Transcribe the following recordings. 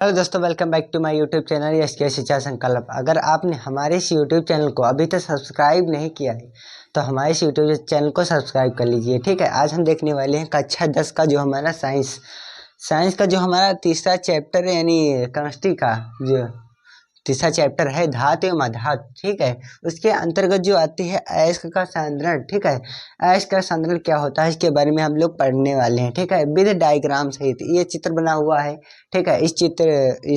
Hello दोस्तों, welcome back to my YouTube channel Yash के शिक्षा संकल्प। अगर आपने हमारे इस यूट्यूब चैनल को अभी तक सब्सक्राइब नहीं किया है तो हमारे इस यूट्यूब चैनल को सब्सक्राइब कर लीजिए। ठीक है, आज हम देखने वाले हैं कक्षा 10 का जो हमारा साइंस का जो हमारा तीसरा चैप्टर है, यानी केमिस्ट्री का जो तीसरा चैप्टर है धातु एवं अधातु। ठीक है, उसके अंतर्गत जो आती है अयस्क का सांद्रण। ठीक है, अयस्क का सांद्रण क्या होता है इसके बारे में हम लोग पढ़ने वाले हैं। ठीक है, विद डायग्राम सहित ये चित्र बना हुआ है। ठीक है, इस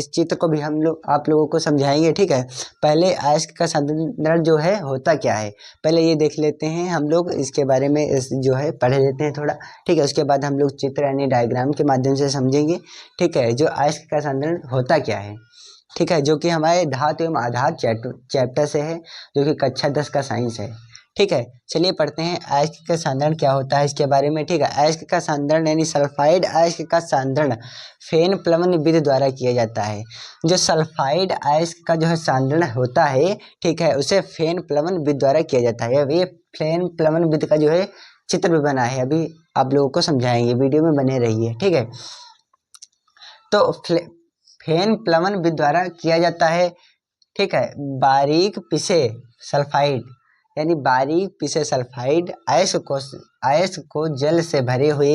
चित्र को भी हम लोग आप लोगों को समझाएंगे। ठीक है, पहले अयस्क का सांद्रण जो है होता क्या है पहले ये देख लेते हैं हम लोग, इसके बारे में जो है पढ़ लेते हैं थोड़ा। ठीक है, उसके बाद हम लोग चित्र यानी डायग्राम के माध्यम से समझेंगे। ठीक है, जो अयस्क का सांद्रण होता क्या है। ठीक है, जो कि हमारे धातु एवं आधातु चैप्टर से है, जो कि कक्षा 10 का साइंस है। ठीक है, चलिए पढ़ते हैं अयस्क का सांद्रण क्या होता है इसके बारे में। ठीक है, अयस्क का सांद्रण यानी सल्फाइड अयस्क का सांद्रण फेन प्लवन विधि द्वारा किया जाता है। जो सल्फाइड अयस्क का जो है सांद्रण होता है, ठीक है, उसे फेन प्लवन विधि द्वारा किया जाता है। ये फेन प्लवन विधि का जो है चित्र भी बना है, अभी आप लोगों को समझाएंगे, वीडियो में बने रहिए। ठीक है, तो फेन प्लवन विधि द्वारा किया जाता है। ठीक है, बारीक पिसे सल्फाइड यानी बारीक पिसे सल्फाइड अयस्क को जल से भरे हुए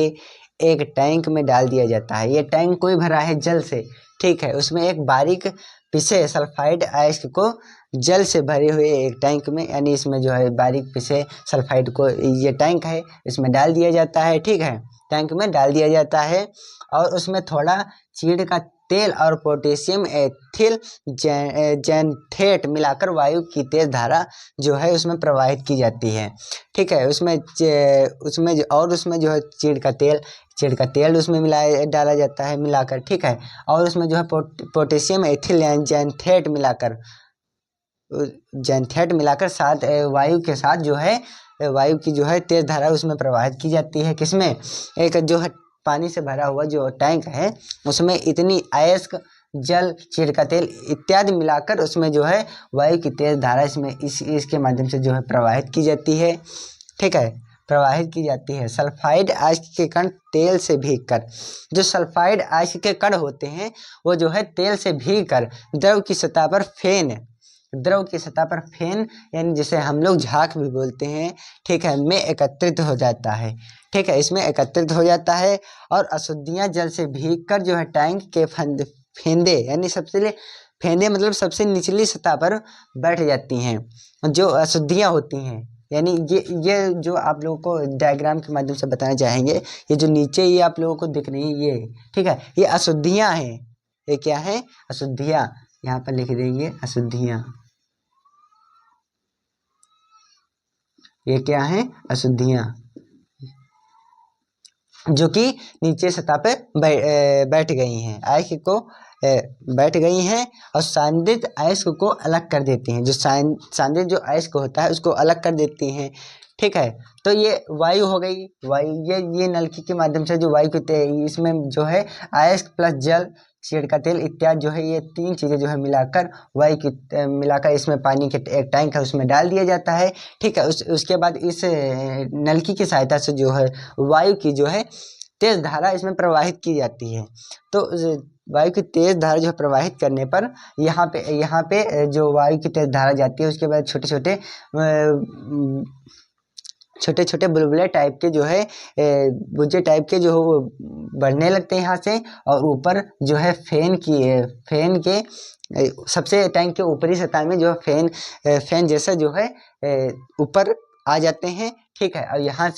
एक टैंक में डाल दिया जाता है। ये टैंक कोई भरा है जल से। ठीक है, उसमें एक बारीक पिसे सल्फाइड अयस्क को जल से भरे हुए एक टैंक में, यानी इसमें जो है बारीक पिसे सल्फाइड को, ये टैंक है, इसमें डाल दिया जाता है। ठीक है, टैंक में डाल दिया जाता है और उसमें थोड़ा चीड़ का तेल और पोटेशियम एथिल जैंथेट मिलाकर वायु की तेज धारा जो है उसमें प्रवाहित की जाती है। ठीक है, उसमें जो है चीड़ का तेल उसमें डाला जाता है मिलाकर। ठीक है, और उसमें जो है पोटेशियम एथिल जैंथेट मिलाकर साथ वायु के साथ जो है वायु की जो है तेज धारा उसमें प्रवाहित की जाती है। किसमें? एक जो है पानी से भरा हुआ जो टैंक है उसमें इतनी अयस्क जल चीड़ का तेल इत्यादि मिलाकर उसमें जो है वायु की तेज धारा इसके माध्यम से जो है प्रवाहित की जाती है। ठीक है, प्रवाहित की जाती है। सल्फाइड अयस्क के कण तेल से भीगकर, जो सल्फाइड अयस्क के कण होते हैं वो जो है तेल से भीगकर द्रव की सतह पर फेन यानी जिसे हम लोग झाग भी बोलते हैं, ठीक है, में एकत्रित हो जाता है। ठीक है, इसमें एकत्रित हो जाता है और अशुद्धियां जल से भीगकर जो है टैंक के फेंदे यानी फेंदे मतलब सबसे निचली सतह पर बैठ जाती हैं। जो अशुद्धियां होती हैं, यानी ये जो आप लोगों को डायग्राम के माध्यम से बताना चाहेंगे, ये जो नीचे ये आप लोगों को दिख रही है ये, ठीक है, ये अशुद्धियां हैं। ये क्या है? अशुद्धियां। यहाँ पर लिख देंगे अशुद्धियां। ये क्या है? अशुद्धियां, जो कि नीचे सतह पे बैठ गई हैं, अयस्क को बैठ गई हैं और सांद्रित अयस्क को अलग कर देती हैं। जो सांद्रित जो अयस्क होता है उसको अलग कर देती हैं। ठीक है, तो ये वायु हो गई। वायु ये नलकी के माध्यम से जो वायु के इसमें जो है अयस्क प्लस जल चीड़ का तेल इत्यादि जो है ये तीन चीज़ें जो है मिलाकर वायु की मिलाकर इसमें पानी के एक टैंक है उसमें डाल दिया जाता है। ठीक है, उसके बाद इस नलकी की सहायता से जो है वायु की जो है तेज धारा इसमें प्रवाहित की जाती है। तो वायु की तेज धारा जो प्रवाहित करने पर यहाँ पे जो वायु की तेज धारा जाती है उसके बाद छोटे छोटे बुलबुले टाइप के जो है बुझे टाइप के जो बढ़ने लगते हैं यहाँ से, और ऊपर जो है फैन के सबसे टैंक के ऊपरी सतह में जो फैन जैसा जो है ऊपर आ जाते हैं। ठीक है, और यहाँ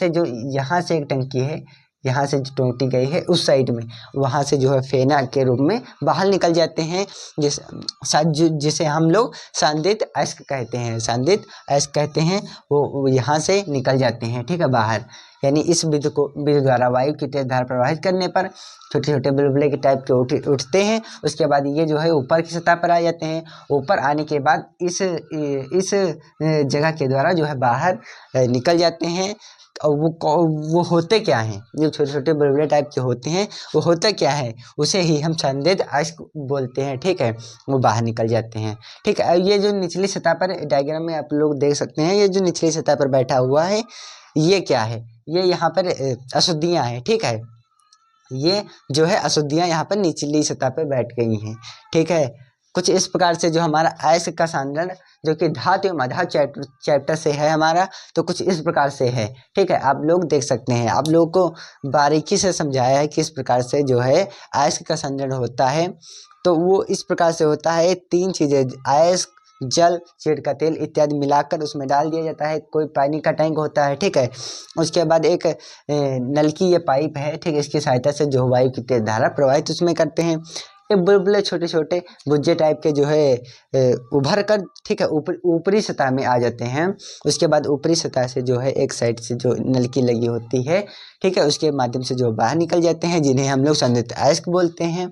से एक टंकी है, यहाँ से जो टूटी गई है उस साइड में, वहाँ से जो है फेना के रूप में बाहर निकल जाते हैं, जिसे हम लोग सांद्रित अयस्क कहते हैं। वो यहाँ से निकल जाते हैं। ठीक है, बाहर, यानी इस विधि द्वारा वायु की तेज धारा प्रवाहित करने पर छोटे छोटे बुलबुले के टाइप के उठते हैं। उसके बाद ये जो है ऊपर की सतह पर आ जाते हैं। ऊपर आने के बाद इस जगह के द्वारा जो है बाहर निकल जाते हैं। और वो होते क्या हैं? जो छोटे छोटे बुलबुले टाइप के होते हैं वो होता क्या है, उसे ही हम सांद्रित अयस्क बोलते हैं। ठीक है, वो बाहर निकल जाते हैं। ठीक है, ये जो निचली सतह पर डायग्राम में आप लोग देख सकते हैं, ये जो निचली सतह पर बैठा हुआ है ये क्या है? ये यहाँ पर अशुद्धियाँ हैं। ठीक है, ये जो है अशुद्धियाँ यहाँ पर निचली सतह पर बैठ गई हैं। ठीक है, कुछ इस प्रकार से जो हमारा अयस्क का सांद्रण जो कि धातु एवं अधातु चैप्टर से है हमारा, तो कुछ इस प्रकार से है। ठीक है, आप लोग देख सकते हैं, आप लोगों को बारीकी से समझाया है किस प्रकार से जो है अयस्क का सांद्रण होता है। तो वो इस प्रकार से होता है, 3 चीज़ें, अयस्क, जल, चीड़ का तेल इत्यादि मिलाकर उसमें डाल दिया जाता है। कोई पानी का टैंक होता है। ठीक है, उसके बाद एक नल की ये पाइप है। ठीक है, इसकी सहायता से जो वायु की तेज धारा प्रवाहित उसमें करते हैं। ये बुलबुले छोटे छोटे भुज्जे टाइप के जो है उभर कर, ठीक है, ऊपरी सतह में आ जाते हैं। उसके बाद ऊपरी सतह से जो है एक साइड से जो नलकी लगी होती है, ठीक है, उसके माध्यम से जो बाहर निकल जाते हैं, जिन्हें हम लोग संतृप्त अयस्क बोलते हैं।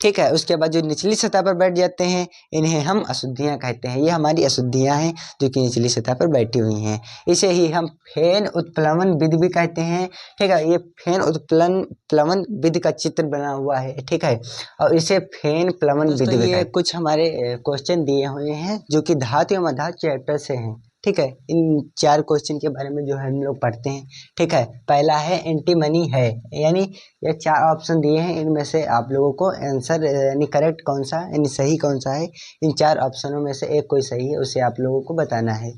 ठीक है, उसके बाद जो निचली सतह पर बैठ जाते हैं, इन्हें हम अशुद्धियाँ कहते हैं। ये हमारी अशुद्धियाँ हैं जो कि निचली सतह पर बैठी हुई हैं। इसे ही हम फेन उत्प्लवन विधि भी कहते हैं। ठीक है, ये फेन उत्प्लवन विधि का चित्र बना हुआ है। ठीक है, और इसे फेन प्लवन विधि भी ये कुछ हमारे क्वेश्चन दिए हुए हैं जो कि धातु एवं अधातु चैप्टर से हैं। ठीक है, इन 4 क्वेश्चन के बारे में जो है हम लोग पढ़ते हैं। ठीक है, पहला है एंटीमनी है, यानी ये 4 ऑप्शन दिए हैं, इनमें से आप लोगों को आंसर यानी करेक्ट कौन सा यानी सही कौन सा है, इन 4 ऑप्शनों में से एक कोई सही है उसे आप लोगों को बताना है।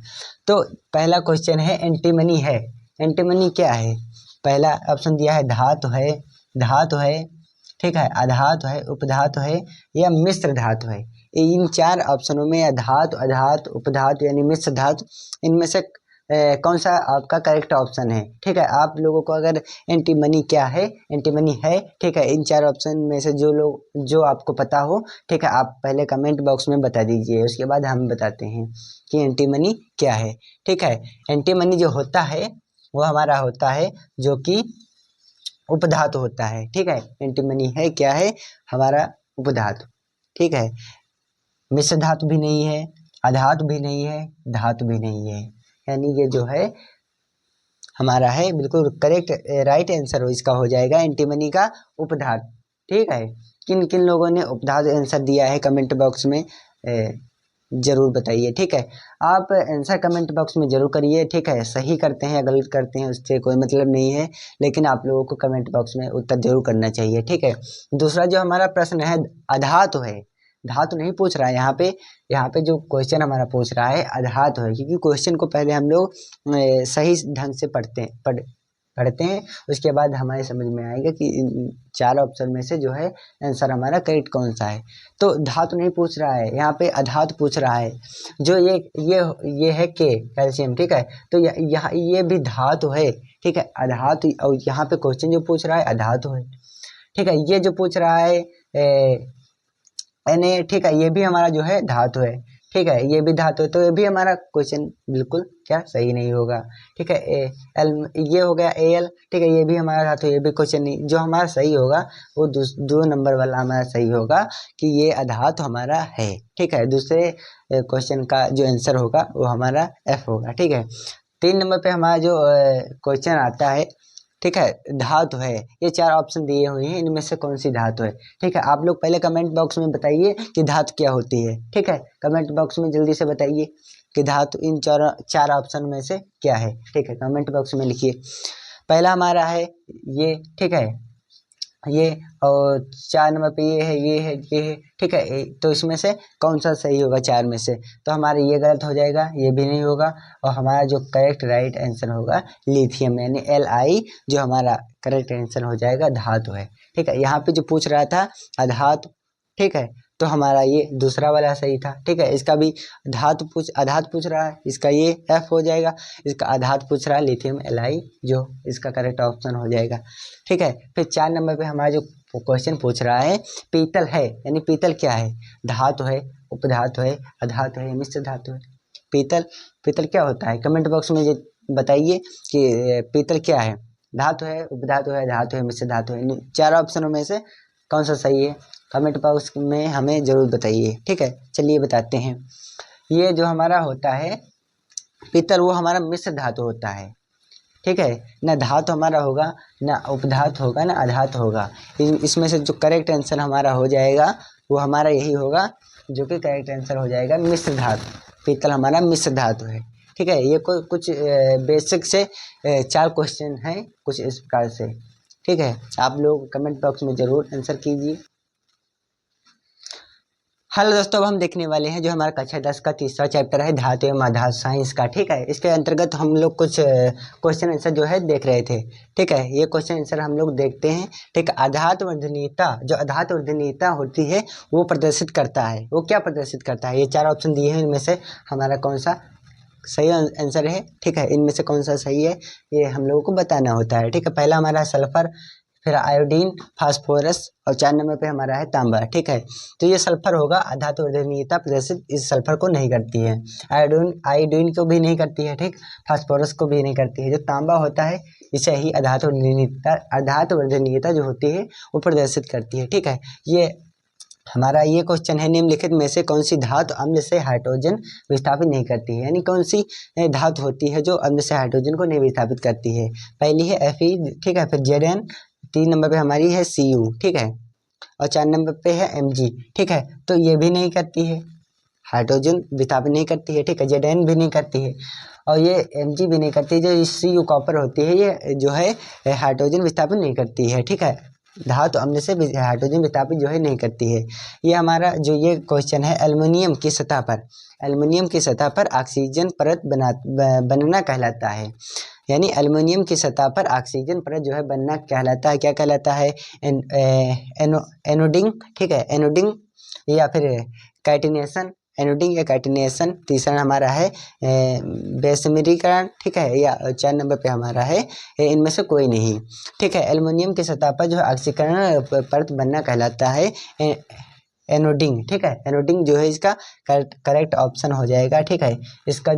तो पहला क्वेश्चन है एंटीमनी है। एंटीमनी क्या है? पहला ऑप्शन दिया है धातु है, धातु है, ठीक है, अधातु है, उपधातु है या मिश्र धातु है। इन 4 ऑप्शनों में धातु, अधातु, उपधातु यानी मिश्र धातु, इनमें से कौन सा आपका करेक्ट ऑप्शन है? ठीक है, आप लोगों को अगर एंटीमनी क्या है, एंटीमनी है, ठीक है, इन 4 ऑप्शन में से जो आपको पता हो, ठीक है, आप पहले कमेंट बॉक्स में बता दीजिए, उसके बाद हम बताते हैं कि एंटीमनी क्या है। ठीक है, एंटीमनी जो होता है वो हमारा होता है जो कि उपधातु होता है। ठीक है, एंटीमनी है क्या है? हमारा उपधातु। ठीक है, मिश्र धातु भी नहीं है, अधातु भी नहीं है, धातु भी नहीं है, यानी ये जो है हमारा है बिल्कुल करेक्ट राइट आंसर इसका हो जाएगा एंटीमनी का उपधातु। ठीक है, किन किन लोगों ने उपधातु आंसर दिया है कमेंट बॉक्स में ज़रूर बताइए। ठीक है, आप आंसर कमेंट बॉक्स में ज़रूर करिए। ठीक है, सही करते हैं या गलत करते हैं उससे कोई मतलब नहीं है, लेकिन आप लोगों को कमेंट बॉक्स में उत्तर जरूर करना चाहिए। ठीक है, दूसरा जो हमारा प्रश्न है अधातु है, धातु नहीं पूछ रहा है यहाँ पे जो क्वेश्चन हमारा पूछ रहा है अधातु है, क्योंकि क्वेश्चन को पहले हम लोग सही ढंग से पढ़ते हैं, उसके बाद हमारे समझ में आएगा कि इन 4 ऑप्शन में से जो है आंसर हमारा करेक्ट कौन सा है। तो धातु नहीं पूछ रहा है, यहाँ पे अधातु पूछ रहा है, जो ये है के कैल्शियम। ठीक है, तो यहाँ ये भी धातु है। ठीक है, अधातु, और यहाँ पे क्वेश्चन जो पूछ रहा है अधातु है। ठीक है, ये जो पूछ रहा है Na, ठीक है, ये भी हमारा जो है धातु है। ठीक है, ये भी धातु है, तो ये भी हमारा क्वेश्चन बिल्कुल क्या सही नहीं होगा। ठीक है, एल ये हो गया Al। ठीक है, ये भी हमारा धातु, ये भी क्वेश्चन नहीं, जो हमारा सही होगा वो 2 नंबर वाला हमारा सही होगा कि ये अधातु हमारा है। ठीक है, दूसरे क्वेश्चन का जो आंसर होगा वो हमारा F होगा। ठीक है, 3 नंबर पे हमारा जो क्वेश्चन आता है, ठीक है, धातु है, ये 4 ऑप्शन दिए हुए हैं, इनमें से कौन सी धातु है? ठीक है, आप लोग पहले कमेंट बॉक्स में बताइए कि धातु क्या होती है। ठीक है, कमेंट बॉक्स में जल्दी से बताइए कि धातु इन 4 ऑप्शन में से क्या है। ठीक है, कमेंट बॉक्स में लिखिए। पहला हमारा है ये, ठीक है, ये, और 4 नंबर पे ये है, ये है, ये है। ठीक है, तो इसमें से कौन सा सही होगा 4 में से? तो हमारे ये गलत हो जाएगा, ये भी नहीं होगा, और हमारा जो करेक्ट राइट आंसर होगा लिथियम यानी Li, जो हमारा करेक्ट आंसर हो जाएगा धातु है। ठीक है, यहाँ पे जो पूछ रहा था अधातु, ठीक है, तो हमारा ये दूसरा वाला सही था। ठीक है, इसका भी अधातु पूछ रहा है, इसका ये F हो जाएगा। इसका अधातु पूछ रहा है लिथियम Li, जो इसका करेक्ट ऑप्शन हो जाएगा। ठीक है, फिर 4 नंबर पे हमारा जो क्वेश्चन पूछ रहा है पीतल है, यानी पीतल क्या है? धातु है, उपधातु है, अधातु है, मिश्र धातु है। पीतल क्या होता है? कमेंट बॉक्स में बताइए कि पीतल क्या है? धातु है, उपधातु है, धातु है, मिश्र धातु है। 4 ऑप्शनों में से कौन सा सही है? कमेंट बॉक्स में हमें ज़रूर बताइए। ठीक है, चलिए बताते हैं। ये जो हमारा होता है पीतल, वो हमारा मिश्र धातु होता है। ठीक है, ना धातु हमारा होगा, ना उपधातु होगा, ना अधातु होगा। इसमें से जो करेक्ट आंसर हमारा हो जाएगा वो हमारा यही होगा, जो कि करेक्ट आंसर हो जाएगा मिश्र धातु। पीतल हमारा मिश्र धातु है। ठीक है, ये कुछ बेसिक से 4 क्वेश्चन हैं कुछ इस प्रकार से। ठीक है, आप लोग कमेंट बॉक्स में ज़रूर आंसर कीजिए। हेलो दोस्तों, अब हम देखने वाले हैं जो हमारा कक्षा 10 का तीसरा चैप्टर है धातु एवं आधातु साइंस का। ठीक है, इसके अंतर्गत हम लोग कुछ क्वेश्चन आंसर जो है देख रहे थे। ठीक है, ये क्वेश्चन आंसर हम लोग देखते हैं। ठीक है, आधातु वर्धनीयता, जो आधातु वर्धनीयता होती है वो प्रदर्शित करता है। वो क्या प्रदर्शित करता है? ये 4 ऑप्शन दिए हैं, इनमें से हमारा कौन सा सही आंसर है? ठीक है, इनमें से कौन सा सही है ये हम लोगों को बताना होता है। ठीक है, पहला हमारा सल्फर, फिर आयोडीन, फास्फोरस और 4 नंबर पे हमारा है तांबा। ठीक है, तो ये सल्फर होगा, आधातु वर्धनीयता प्रदर्शित इस सल्फर को नहीं करती है। आयोडीन को भी नहीं करती है। ठीक, फास्फोरस को भी नहीं करती है। जो तांबा होता है इसे ही आधातु वर्धनीयता जो होती है वो प्रदर्शित करती है। ठीक है, ये हमारा ये क्वेश्चन है, निम्नलिखित में से कौन सी धातु अम्ल से हाइड्रोजन विस्थापित नहीं करती है? यानी कौन सी धातु होती है जो अम्ल से हाइड्रोजन को नहीं विस्थापित करती है? पहली है Fe। ठीक है, फिर Zn, 3 नंबर पे हमारी है Cu। ठीक है, और 4 नंबर पे है Mg। ठीक है, तो ये भी नहीं करती है, हाइड्रोजन विस्थापित नहीं करती है। ठीक है, Zn भी नहीं करती है और ये Mg भी नहीं करती है। जो Cu कॉपर होती है ये जो है हाइड्रोजन विस्थापित नहीं करती है। ठीक है, धातु अम्ल से हाइड्रोजन विस्थापित जो है नहीं करती है। ये हमारा जो ये क्वेश्चन है एल्युमिनियम की सतह पर ऑक्सीजन परत बनना कहलाता है। यानी एल्युमिनियम की सतह पर ऑक्सीजन परत जो है बनना कहलाता है। क्या कहलाता है? एनोडिंग। ठीक है, एनोडिंग या फिर कैटिनेशन, एनोडिंग या कैटिनेशन। तीसरा हमारा है बेसमेरीकरण। ठीक है, या 4 नंबर पे हमारा है इनमें से कोई नहीं। ठीक है, एल्युमिनियम की सतह पर जो है ऑक्सीकरण परत बनना कहलाता है एनोडिंग। ठीक है, एनोडिंग जो है इसका करेक्ट ऑप्शन हो जाएगा। ठीक है, इसका